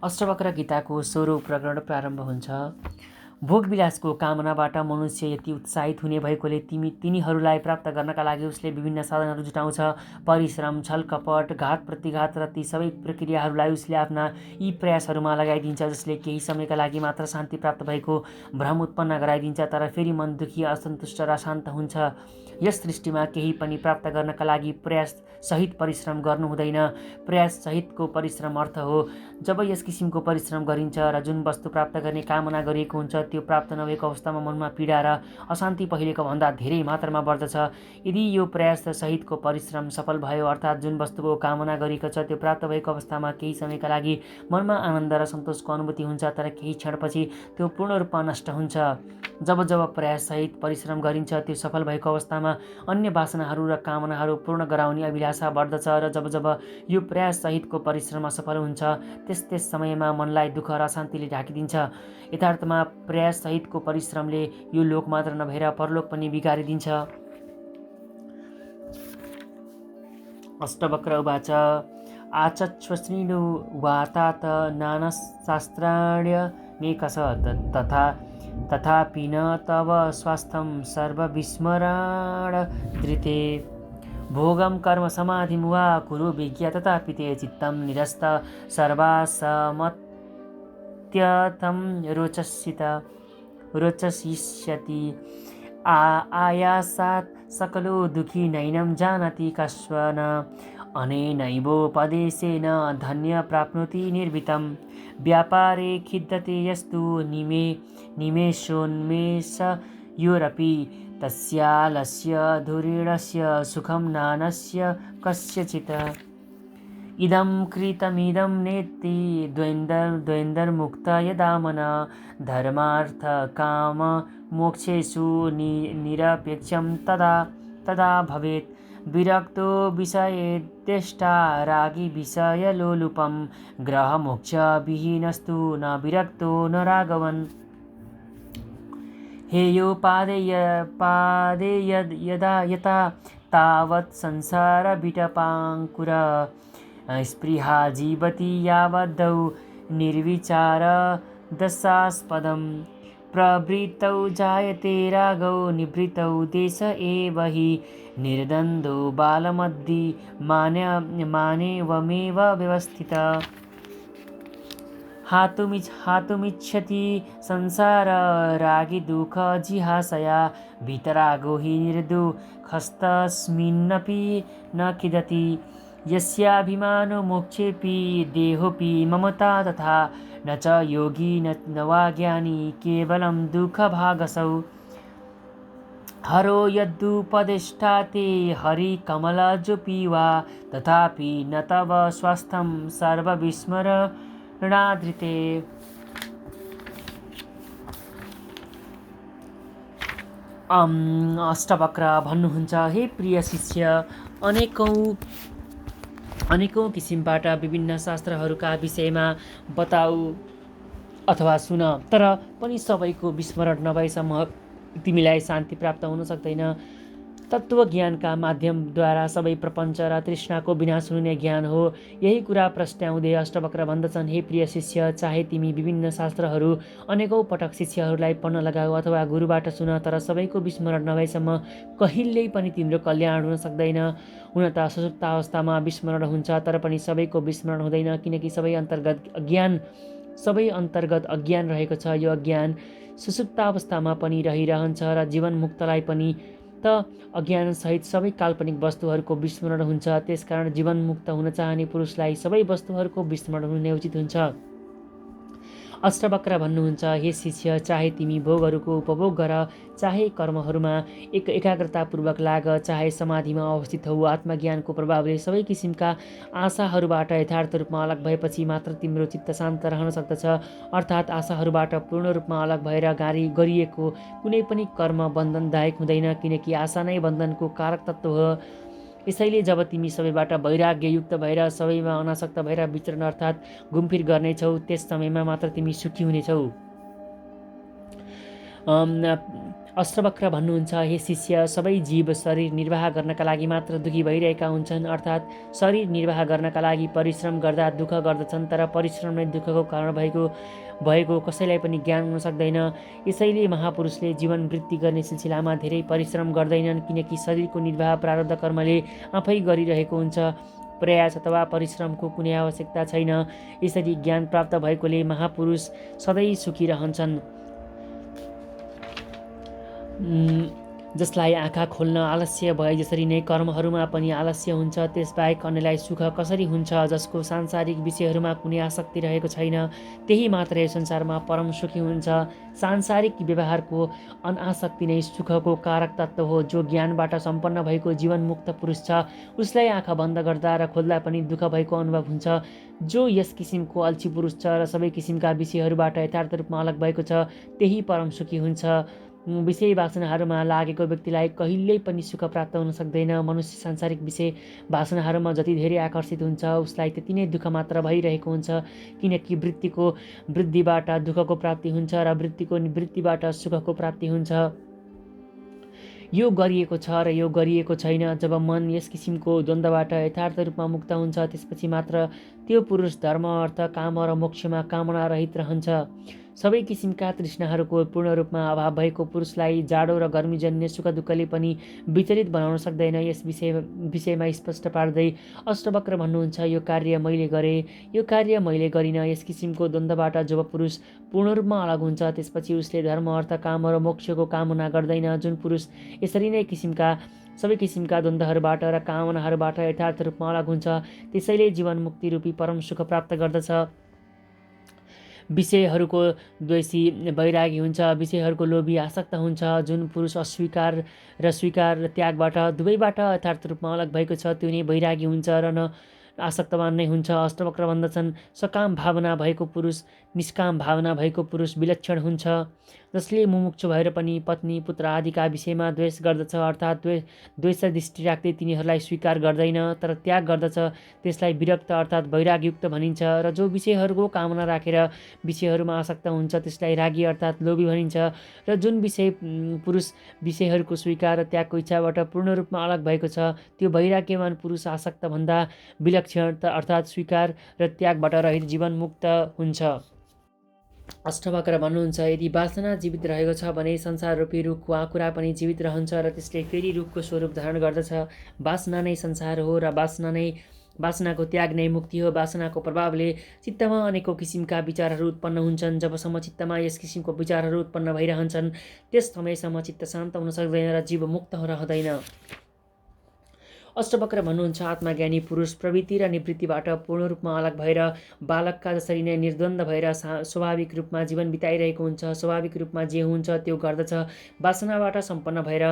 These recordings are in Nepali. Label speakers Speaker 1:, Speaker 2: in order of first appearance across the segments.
Speaker 1: अष्टवक्र गीताको 16औं प्रकरण प्रारम्भ हुन्छ। भोगविलासको कामनाबाट मनुष्य यति उत्साहित हुने भएकोले तिनीहरूलाई प्राप्त गर्नका लागि उसले विभिन्न साधनहरू जुटाउँछ। परिश्रम, छलकपट, घात प्रतिघात र ती सबै प्रक्रियाहरूलाई उसले आफ्ना यी प्रयासहरूमा लगाइदिन्छ, जसले केही समयका लागि मात्र शान्ति प्राप्त भएको भ्रम उत्पन्न गराइदिन्छ, तर फेरि मन दुखी, असन्तुष्ट र अशान्त हुन्छ। यस सृष्टिमा केही पनि प्राप्त गर्नका लागि प्रयास सहित परिश्रम गर्नु हुँदैन। प्रयास सहितको परिश्रम अर्थ हो। जब यस किसिमको परिश्रम गरिन्छ र जुन वस्तु प्राप्त गर्ने कामना गरिएको हुन्छ त्यो प्राप्त नभएको अवस्थामा मनमा पीडा र अशान्ति पहिलेको भन्दा धेरै मात्रामा बढ्दछ। यदि यो प्रयास सहितको परिश्रम सफल भयो, अर्थात् जुन वस्तुको कामना गरिएको छ त्यो प्राप्त भएको अवस्थामा केही समयका लागि मनमा आनन्द र सन्तोषको अनुभूति हुन्छ, तर केही क्षणपछि त्यो पूर्ण रूपमा नष्ट हुन्छ। जब जब प्रयास सहित परिश्रम गरिन्छ त्यो सफल भएको अवस्थामा अन्य वासनाहरू र कामनाहरू पूर्ण गराउने अभिलाषा बढ्दछ, र जब जब यो प्रयास सहितको परिश्रम असफल हुन्छ त्यस समयमा मनलाई दुःख र अशान्तिले ढाकिदिन्छ। यथार्थमा प्रयास सहितको परिश्रमले यो लोक मात्र नभएर परलोक पनि बिगारिदिन्छ। अष्टवक्र उवाच आचक्ष्वश्रीणु वातात नानाशास्त्राण्यनेकश तथापि न तव स्वास्थ्यं सर्वविस्मराणधृते भोगं कर्म समाधिं वा कुरु विज्ञा तथापि ते चित्तं निरस्त सर्वासमत्यथं रोचसिष्यति आयासात् सकलो दुःखी नैनं जानाति कश्चन अनेनैवोपदेशेन धन्य प्राप्नोति निर्भीतं व्यापारे खिद्यते यस्तु निमेषोन्मेषयोरपि तस्यालस्य धुरीणस्य सुखं नानस्य कस्यचित् इदं कृतमिदं नेति द्वन्द्वमुक्त यदा मनः धर्मार्थ काम मोक्षेषु निरपेक्षं तदा भवेत् विरक्तो विषयेद्यष्टा रागी विषयलोलुपं ग्रहमोक्षविहीनस्तु न विरक्तो न राघवन् हेयोपादे यदा यथा तावत् संसारविटपाङ्कुर स्पृहा जीवति यावद्धौ निर्विचार दशास्पदं प्रवृत्तौ जायते रागौ निवृत्तौ देश एव हि निर्द्वन्द्वो बालमद्दि मानेवमेव व्यवस्थित हातुमिच्छति संसार रागी दुःख जिहासया वीतरागो हि निर्दुःखस्तस्मिन्नपि न खिदति यस्याभिमानो मोक्षेऽपि देहोऽपि ममता तथा न च योगी न वा ज्ञानी केवलं दुःखभागसौ हरो यद्युपदेष्टा ते हरिकमलजोऽपि वा तथापि न तव स्वास्थ्यं सर्वविस्मरणाधृते अष्टवक्र भन्नुहुन्छ, हे प्रिय शिष्य, अनेकौं किसिमबाट विभिन्न शास्त्रहरूका विषयमा बताऊ अथवा सुन, तर पनि सबैको विस्मरण नभएसम्म तिमीलाई शान्ति प्राप्त हुन सक्दैन। तत्त्वज्ञानका माध्यमद्वारा सबै प्रपञ्च र तृष्णाको विनाश हुने ज्ञान हो। यही कुरा प्रस्ट्याउँदै अष्टवक्र भन्दछन्, हे प्रिय शिष्य, चाहे तिमी विभिन्न शास्त्रहरू अनेकौं पटक शिष्यहरूलाई पढ्न लगाऊ अथवा गुरुबाट सुन, तर सबैको विस्मरण नभएसम्म कहिल्यै पनि तिम्रो कल्याण हुन सक्दैन। हुन त सुषुप्तावस्थामा विस्मरण हुन्छ, तर पनि सबैको विस्मरण हुँदैन, किनकि सबै अन्तर्गत अज्ञान रहेको छ। यो अज्ञान सुषुप्तावस्थामा पनि रहिरहन्छ र जीवन मुक्तलाई पनि त अज्ञानसहित सबै काल्पनिक वस्तुहरूको विस्मरण हुन्छ। त्यसकारण जीवन मुक्त हुन चाहने पुरुषलाई सबै वस्तुहरूको विस्मरण हुने उचित हुन्छ। अष्टवक्र भन्नुहुन्छ, हे शिष्य, चाहे तिमी भोगहरूको उपभोग गर, चाहे कर्महरूमा एकाग्रतापूर्वक लाग, चाहे समाधिमा अवस्थित हौ, आत्मज्ञानको प्रभावले सबै किसिमका आशाहरूबाट यथार्थ रूपमा अलग भएपछि मात्र तिम्रो चित्त शान्त रहन सक्दछ। अर्थात् आशाहरूबाट पूर्ण रूपमा अलग भएर गरिएको कुनै पनि कर्म बन्धनदायक हुँदैन, किनकि आशा नै बन्धनको कारक तत्त्व हो। यसैले जब तिमी सबैबाट वैराग्ययुक्त भएर सबैमा अनासक्त भएर विचरण अर्थात् घुमफिर गर्नेछौ, त्यस समयमा मात्र तिमी सुखी हुनेछौ। अष्टवक्र भन्नुहुन्छ, हे शिष्य, सबै जीव शरीर निर्वाह गर्नका लागि मात्र दुखी भइरहेका हुन्छन्, अर्थात् शरीर निर्वाह गर्नका लागि परिश्रम गर्दा दुःख गर्दछन्, तर परिश्रम नै दुःखको कारण भएको कसैलाई पनि ज्ञान हुन सक्दैन। यसैले महापुरुषले जीवन वृद्धि गर्ने सिलसिलामा धेरै परिश्रम गर्दैनन्, किनकि शरीरको निर्वाह प्रारब्ध कर्मले आफै गरिरहेको हुन्छ। प्रयास अथवा परिश्रमको कुनै आवश्यकता छैन। यसरी ज्ञान प्राप्त भएकोले महापुरुष सधैँ सुखी रहन्छन्। जसलाई आँखा खोल्न आलस्य भए जसरी नै कर्महरूमा पनि आलस्य हुन्छ, त्यसबाहेक अन्यलाई सुख कसरी हुन्छ? जसको सांसारिक विषयहरूमा कुनै आसक्ति रहेको छैन, त्यही मात्रै संसारमा परम सुखी हुन्छ। सांसारिक व्यवहारको अनासक्ति नै सुखको कारक तत्त्व हो। जो ज्ञानबाट सम्पन्न भएको जीवनमुक्त पुरुष छ, उसलाई आँखा बन्द गर्दा र खोल्दा पनि दुःख भएको अनुभव हुन्छ। जो यस किसिमको अल्छी पुरुष छ र सबै किसिमका विषयहरूबाट यथार्थ रूपमा अलग भएको छ, त्यही परम सुखी हुन्छ। विषय वासनाहरूमा लागेको व्यक्तिलाई कहिल्यै पनि सुख प्राप्त हुन सक्दैन। मनुष्य सांसारिक विषय वासनाहरूमा जति धेरै आकर्षित हुन्छ, उसलाई त्यति नै दुःख मात्र भइरहेको हुन्छ, किनकि वृत्तिको वृद्धिबाट दुःखको प्राप्ति हुन्छ र वृत्तिको निवृत्तिबाट सुखको प्राप्ति हुन्छ। यो गरिएको छ र यो गरिएको छैन। जब मन यस किसिमको द्वन्द्वबाट यथार्थ रूपमा मुक्त हुन्छ, त्यसपछि मात्र त्यो पुरुष धर्म, अर्थ, काम र मोक्षमा कामना रहित रहन्छ। सबै किसिमका तृष्णाहरूको पूर्ण रूपमा अभाव भएको पुरुषलाई जाडो र गर्मीजन्य सुख दुःखले पनि विचलित बनाउन सक्दैन। यस विषयमा स्पष्ट पार्दै अष्टवक्र भन्नुहुन्छ, यो कार्य मैले गरेँ, यो कार्य मैले गरिनँ। यस किसिमको द्वन्द्वबाट जब पुरुष पूर्ण रूपमा अलग हुन्छ, त्यसपछि उसले धर्म, अर्थ, काम र मोक्षको कामना गर्दैन। जुन पुरुष यसरी नै सबै किसिमका द्वन्द्वहरूबाट र कामनाहरूबाट यथार्थ रूपमा अलग हुन्छ, त्यसैले जीवन मुक्ति रूपी परम सुख प्राप्त गर्दछ। विषयहरूको द्वेषी वैरागी हुन्छ, विषयहरूको लोभी आसक्त हुन्छ। जुन पुरुष अस्वीकार र स्वीकार र त्यागबाट दुवैबाट यथार्थ रूपमा अलग भएको छ, त्यो नै वैरागी हुन्छ र न आसक्तवान नै हुन्छ। अष्टवक्र भन्दछन्, सकाम भावना भएको पुरुष, निष्काम भावना भएको पुरुष विलक्षण हुन्छ। जसले मुमुक्षु भएर पनि पत्नी, पुत्र आदिका विषयमा द्वेष गर्दछ, अर्थात् द्वेष दृष्टि राख्दै तिनीहरूलाई स्वीकार गर्दैन, तर त्याग गर्दछ, त्यसलाई विरक्त अर्थात् वैरागयुक्त भनिन्छ। र जो विषयहरूको कामना राखेर विषयहरूमा आसक्त हुन्छ, त्यसलाई रागी अर्थात् लोभी भनिन्छ। र जुन पुरुष विषयहरूको स्वीकार र त्यागको इच्छाबाट पूर्ण रूपमा अलग भएको छ, त्यो वैराग्यवान पुरुष आसक्त भन्दा विलक्षण अर्थात् स्वीकार र त्यागबाट रहित जीवन मुक्त हुन्छ। अष्टवक्र भन्नुहुन्छ, यदि वासना जीवित रहेको छ भने संसार रूपी रुखको आँकुरा पनि जीवित रहन्छ र त्यसले फेरि रुखको स्वरूप धारण गर्दछ। वासना नै संसार हो र वासनाको त्याग नै मुक्ति हो। वासनाको प्रभावले चित्तमा अनेकौँ किसिमका विचारहरू उत्पन्न हुन्छन्। जबसम्म चित्तमा यस किसिमको विचारहरू उत्पन्न भइरहन्छन्, त्यस समयसम्म चित्त शान्त हुन सक्दैन र जीव मुक्त रहँदैन। अष्टवक्र भन्नुहुन्छ, आत्मज्ञानी पुरुष प्रवृत्ति र निवृत्तिबाट पूर्ण रूपमा अलग भएर बालकका जसरी नै निर्द्वन्द्व भएर स्वाभाविक रूपमा जीवन बिताइरहेको हुन्छ। स्वाभाविक रूपमा जे हुन्छ त्यो गर्दछ। वासनाबाट सम्पन्न भएर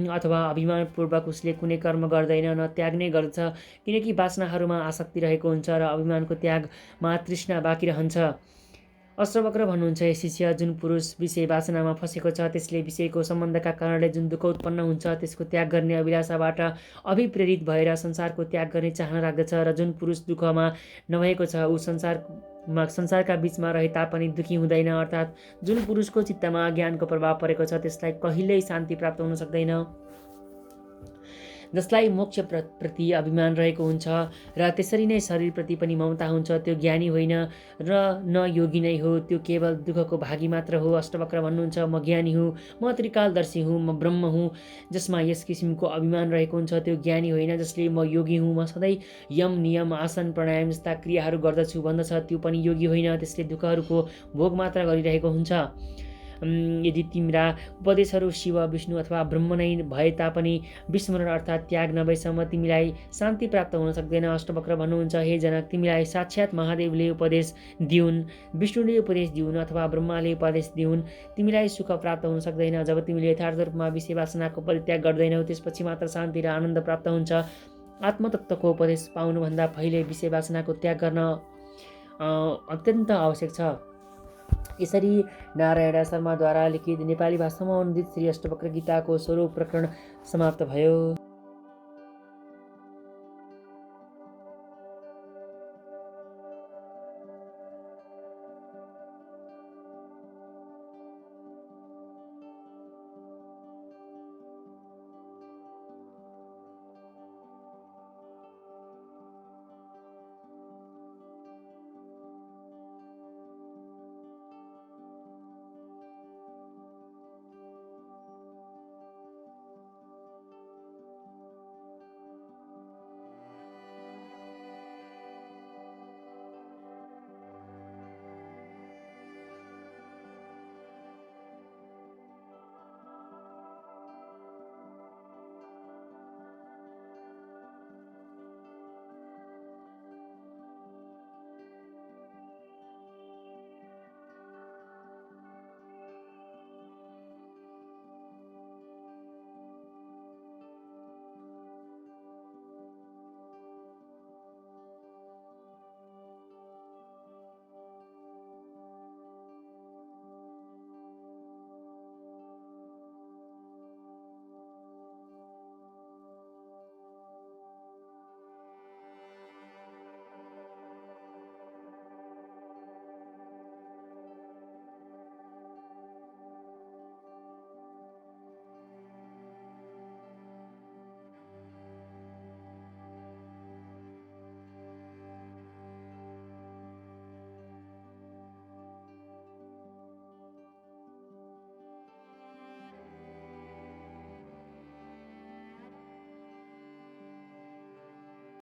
Speaker 1: अथवा अभिमानपूर्वक उसले कुनै कर्म गर्दैन, न त्याग नै गर्दछ, किनकि वासनाहरूमा आसक्ति रहेको हुन्छ र अभिमानको त्यागमा तृष्णा बाँकी रहन्छ। अष्टवक्र भन्नुहुन्छ, शिष्य, जुन पुरुष विषय वासनामा फसेको छ, त्यसले विषयको सम्बन्धका कारणले जुन दुःख उत्पन्न हुन्छ, त्यसको त्याग गर्ने अभिलाषाबाट अभिप्रेरित भएर संसारको त्याग गर्ने चाहना राख्दछ। र जुन पुरुष दुःखमा नभएको छ, ऊ संसारका बीचमा रहे तापनि दुःखी हुँदैन। अर्थात् जुन पुरुषको चित्तमा ज्ञानको प्रभाव परेको छ, त्यसलाई कहिल्यै शान्ति प्राप्त हुन सक्दैन। जसलाई मोक्ष प्रति अभिमान रहेको हुन्छ र त्यसरी नै शरीरप्रति पनि ममता हुन्छ, त्यो ज्ञानी होइन र न योगी नै हो, त्यो केवल दुःखको भागी मात्र हो। अष्टवक्र भन्नुहुन्छ, म ज्ञानी हुँ, म त्रिकालदर्शी हुँ, म ब्रह्म हुँ। जसमा यस किसिमको अभिमान रहेको हुन्छ, त्यो ज्ञानी होइन। जसले म योगी हुँ, म सधैँ यम, नियम, आसन, प्राणायाम जस्ता क्रियाहरू गर्दछु भन्दछ, त्यो पनि योगी होइन। त्यसले दुःखहरूको भोग मात्र गरिरहेको हुन्छ। यदि तिम्रा उपदेशहरू शिव, विष्णु अथवा ब्रह्म नै भए तापनि विस्मरण अर्थात् त्याग नभएसम्म तिमीलाई शान्ति प्राप्त हुन सक्दैन। अष्टवक्र भन्नुहुन्छ, हे जनक, तिमीलाई साक्षात् महादेवले उपदेश दिउन्, विष्णुले उपदेश दिउन् अथवा ब्रह्माले उपदेश दिउन्, तिमीलाई सुख प्राप्त हुन सक्दैन। जब तिमीले यथार्थ रूपमा विषय वासनाको परित्याग गर्दैनौ, त्यसपछि मात्र शान्ति र आनन्द प्राप्त हुन्छ। आत्मतत्त्वको उपदेश पाउनुभन्दा पहिले विषय वासनाको त्याग गर्न अत्यन्त आवश्यक छ। यसरी नारायण शर्माद्वारा लिखित नेपाली भाषामा अनुदित श्री अष्टवक्र गीताको 16औं प्रकरण समाप्त भयो।